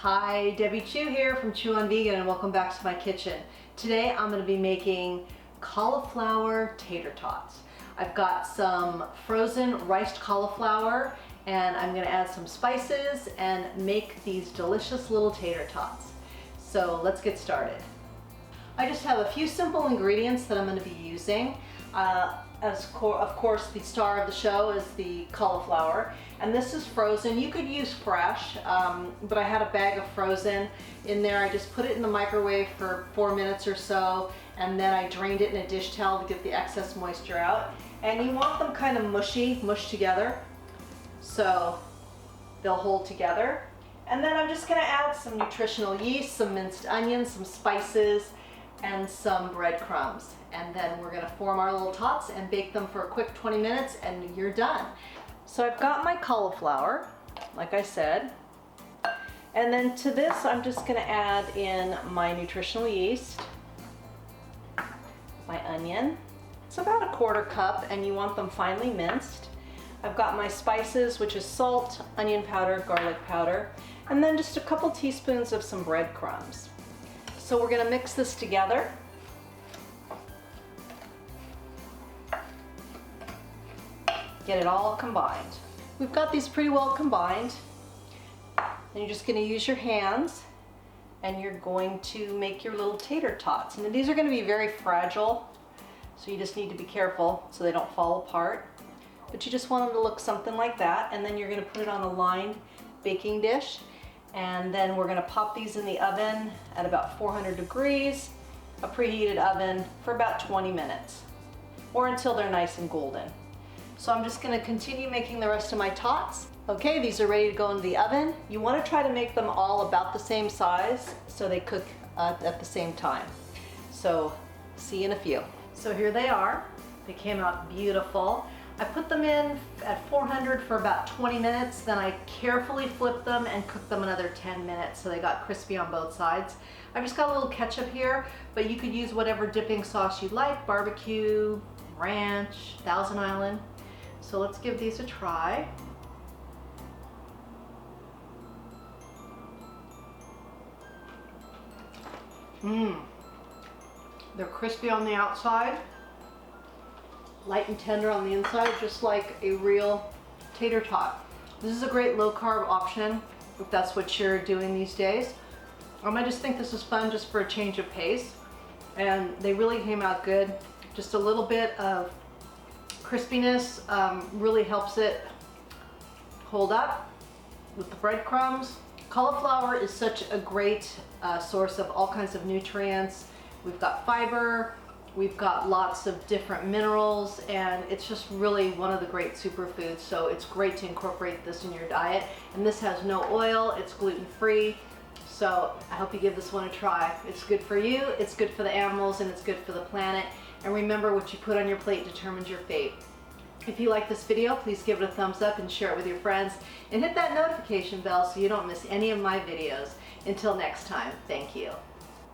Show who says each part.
Speaker 1: Hi, Debbie Chu here from Chew on Vegan, and welcome back to my kitchen. Today I'm going to be making cauliflower tater tots. I've got some frozen riced cauliflower and I'm going to add some spices and make these delicious little tater tots. So let's get started. I just have a few simple ingredients that I'm going to be using. Of course, the star of the show is the cauliflower, and this is frozen. You could use fresh, but I had a bag of frozen in there. I just put it in the microwave for 4 minutes or so, and then I drained it in a dish towel to get the excess moisture out. And you want them kind of mushed together, so they'll hold together. And then I'm just going to add some nutritional yeast, some minced onions, some spices, and some breadcrumbs. And then we're going to form our little tots and bake them for a quick 20 minutes and you're done. So I've got my cauliflower, like I said. And then to this I'm just going to add in my nutritional yeast, my onion. It's about a 1/4 cup and you want them finely minced. I've got my spices, which is salt, onion powder, garlic powder, and then just a couple teaspoons of some breadcrumbs. So we're going to mix this together. Get it all combined. We've got these pretty well combined. And you're just going to use your hands and you're going to make your little tater tots. And these are going to be very fragile, so you just need to be careful so they don't fall apart. But you just want them to look something like that, and then you're going to put it on a lined baking dish. And then we're going to pop these in the oven at about 400 degrees, a preheated oven, for about 20 minutes or until they're nice and golden. So I'm just going to continue making the rest of my tots. Okay, these are ready to go into the oven. You want to try to make them all about the same size so they cook at the same time. So see you in a few. So here they are. They came out beautiful. I put them in at 400 for about 20 minutes, then I carefully flipped them and cooked them another 10 minutes so they got crispy on both sides. I've just got a little ketchup here, but you could use whatever dipping sauce you'd like, barbecue, ranch, Thousand Island. So let's give these a try. They're crispy on the outside, light and tender on the inside, just like a real tater tot. This is a great low carb option if that's what you're doing these days. I just think this is fun just for a change of pace, and they really came out good. Just a little bit of crispiness really helps it hold up with the breadcrumbs. Cauliflower is such a great source of all kinds of nutrients. We've got fiber, we've got lots of different minerals, and it's just really one of the great superfoods. So it's great to incorporate this in your diet. And this has no oil, it's gluten-free. So I hope you give this one a try. It's good for you, it's good for the animals, and it's good for the planet. And remember, what you put on your plate determines your fate. If you like this video, please give it a thumbs up and share it with your friends. And hit that notification bell so you don't miss any of my videos. Until next time, thank you.